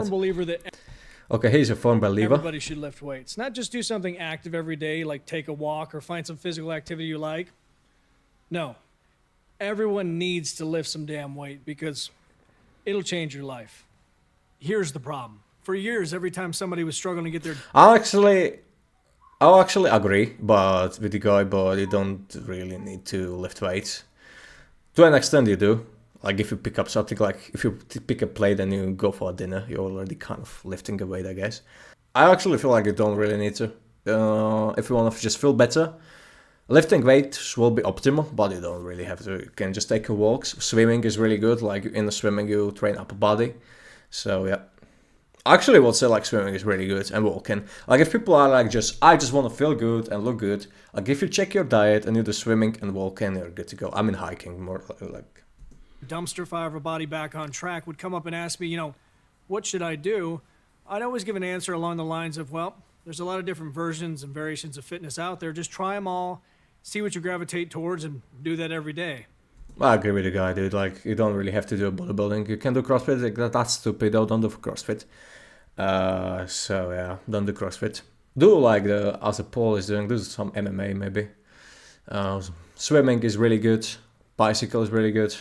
firm believer that Okay, he's a firm believer. everybody should lift weights. Not just do something active every day, like take a walk or find some physical activity you like. No. Everyone needs to lift some damn weight because it'll change your life. Here's the problem. For years, every time somebody was struggling to get their I'll actually agree, but with the guy, but you don't really need to lift weights. To an extent, you do. Like if you pick up something, like if you pick a plate and you go for a dinner, you're already kind of lifting a weight, I guess. I actually feel like you don't really need to. If you want to just feel better, lifting weights will be optimal, but you don't really have to. You can just take a walk. Swimming is really good. Like in the swimming, you train upper body. So yeah. Actually, I would say like swimming is really good and walking. Like if people are like I just want to feel good and look good. Like if you check your diet and you do swimming and walking, you're good to go. I mean hiking more like. dumpster fire of a body back on track would come up and ask me, what should I do? I'd always give an answer along the lines of, well, there's a lot of different versions and variations of fitness out there. Just try them all, see what you gravitate towards, and do that every day. I agree with the guy, dude. Like you don't really have to do bodybuilding. You can do CrossFit. Like, that's stupid. Don't do CrossFit. So yeah, don't do CrossFit. Do like as Paul is doing. Do some MMA maybe. Swimming is really good. Bicycle is really good.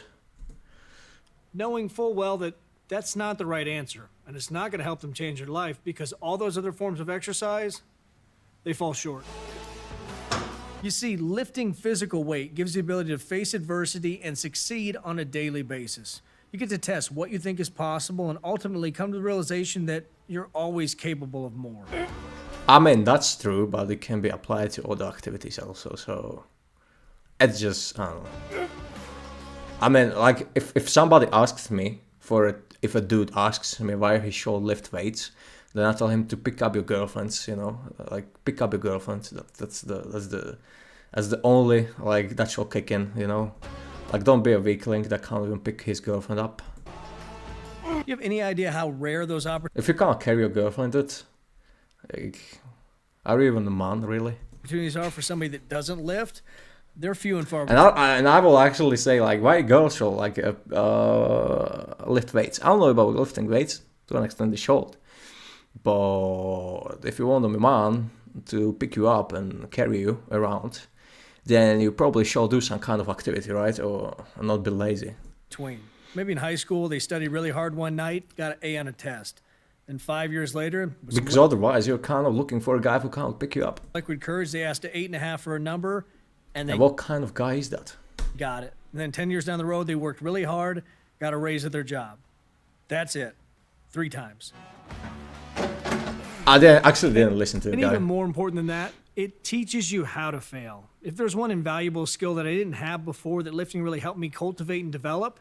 Knowing full well that that's not the right answer, and it's not going to help them change their life because all those other forms of exercise, they fall short. You see, lifting physical weight gives the ability to face adversity and succeed on a daily basis. You get to test what you think is possible and ultimately come to the realization that you're always capable of more. I mean, that's true, but it can be applied to other activities also, so it's just, I don't know. I mean, like, if somebody asks me if a dude asks me why he should lift weights, then I tell him to pick up your girlfriends, like, pick up your girlfriends, that's the only, like, that shall kick in, Like, don't be a weakling that can't even pick his girlfriend up. You have any idea how rare those If you can't carry your girlfriend, dude, like, are you even a man, really? opportunities are for somebody that doesn't lift? They're few and far. And I will actually say, like, why girls should, like, lift weights. I don't know about lifting weights, to an extent they should. But if you want a man to pick you up and carry you around, then you probably should do some kind of activity, right? Or not be lazy. Maybe in high school, they studied really hard one night, got an A on a test. And 5 years later, Because otherwise you're kind of looking for a guy who can't pick you up. liquid courage, they asked an 8.5 for a number, and they And what kind of guy is that? got it. And then 10 years down the road, they worked really hard, got a raise at their job. That's it. 3 times. I actually didn't listen to the And guy. even more important than that, it teaches you how to fail. If there's one invaluable skill that I didn't have before that lifting really helped me cultivate and develop,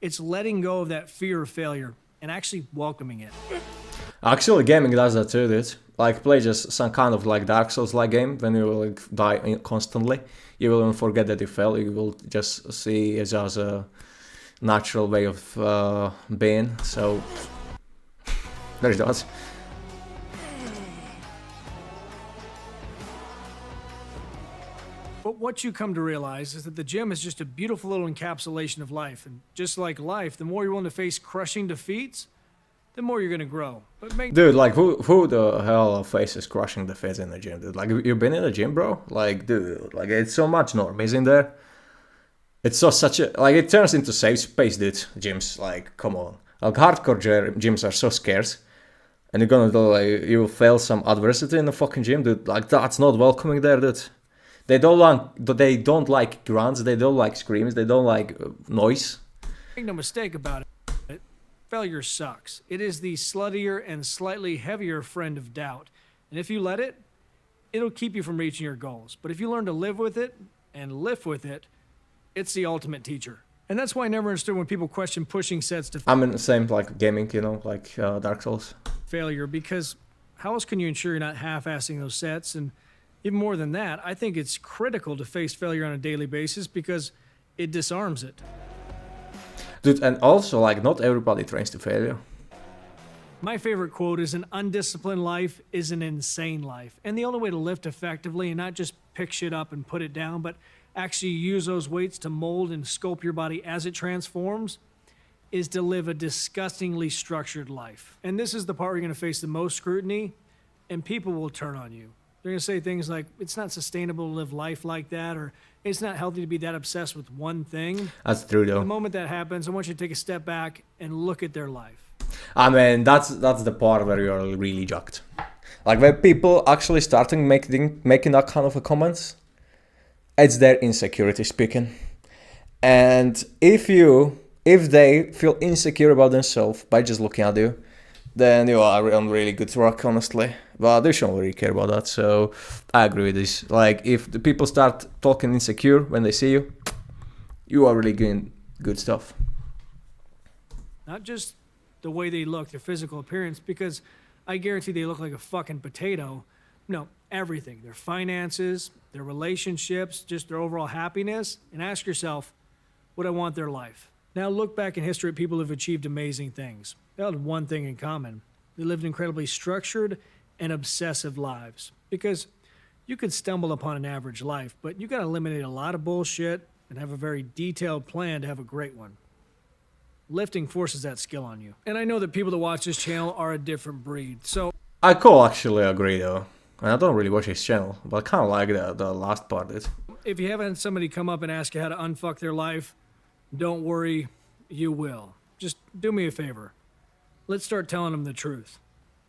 it's letting go of that fear of failure and actually welcoming it. Actually, gaming does that too, dude. Like, play just some kind of like Dark Souls-like game. When you like die constantly, you will even forget that you fell. You will just see it as a natural way of being. So, there's that. But what you come to realize is that the gym is just a beautiful little encapsulation of life. And just like life, the more you're willing to face crushing defeats, the more you're going to grow. But Dude, like, who the hell faces crushing the face in the gym, dude? Like, you've been in the gym, bro? Like, dude, like, it's so much normies in there. It's such a, like, it turns into safe space, dude, gyms. Like, come on. Like, hardcore gyms are so scarce. And you're gonna, like, you will fail some adversity in the fucking gym, dude. Like, that's not welcoming there, dude. They don't like grunts, they don't like screams, they don't like noise. make no mistake about it, failure sucks. It is the sluttier and slightly heavier friend of doubt. And if you let it, it'll keep you from reaching your goals. But if you learn to live with it and lift with it, it's the ultimate teacher. And that's why I never understood when people question pushing sets to I'm in the same, like, gaming, like Dark Souls. failure, because how else can you ensure you're not half-assing those sets? And even more than that, I think it's critical to face failure on a daily basis because it disarms it. Dude, and also, like, not everybody trains to failure. My favorite quote is an undisciplined life is an insane life. And the only way to lift effectively and not just pick shit up and put it down, but actually use those weights to mold and sculpt your body as it transforms, is to live a disgustingly structured life. And this is the part where you're going to face the most scrutiny, and people will turn on you. They're going to say things like, it's not sustainable to live life like that, or it's not healthy to be that obsessed with one thing. That's true The though. moment that happens, I want you to take a step back and look at their life. I mean, that's the part where you're really jacked. Like when people actually starting making that kind of a comments, it's their insecurity speaking. And if they feel insecure about themselves by just looking at you, then you are on really good track, honestly. But they shouldn't really care about that. So I agree with this. Like if the people start talking insecure when they see you, you are really doing good stuff. Not just the way they look, their physical appearance, because I guarantee they look like a fucking potato. No, everything. Their finances, their relationships, just their overall happiness. And ask yourself, would I want their life? Now look back in history at people who've achieved amazing things. They all had one thing in common. They lived incredibly structured and obsessive lives. Because you could stumble upon an average life, but you gotta eliminate a lot of bullshit and have a very detailed plan to have a great one. Lifting forces that skill on you. And I know that people that watch this channel are a different breed. So I could actually agree though. And I don't really watch his channel, but I kind of like the last part of it. if you haven't had somebody come up and ask you how to unfuck their life, don't worry, you will. Just do me a favor. Let's start telling them the truth.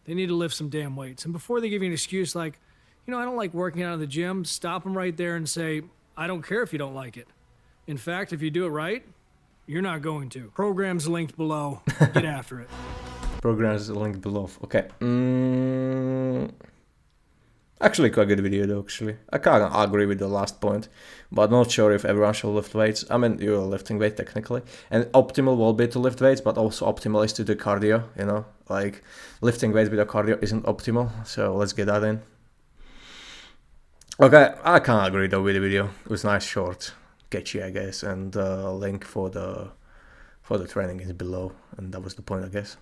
They need to lift some damn weights. And before they give you an excuse like, I don't like working out in the gym, stop them right there and say, I don't care if you don't like it. In fact, if you do it right, you're not going to. Program's linked below. Get after it. Programs linked below. Okay. Actually, quite good video though, actually. I kind of agree with the last point, but not sure if everyone should lift weights. I mean, you're lifting weight technically. And optimal will be to lift weights, but also optimal is to do cardio, Like, lifting weights with a cardio isn't optimal, so let's get that in. Okay, I kind of agree though with the video. It was nice, short, catchy, I guess, and link for the training is below, and that was the point, I guess.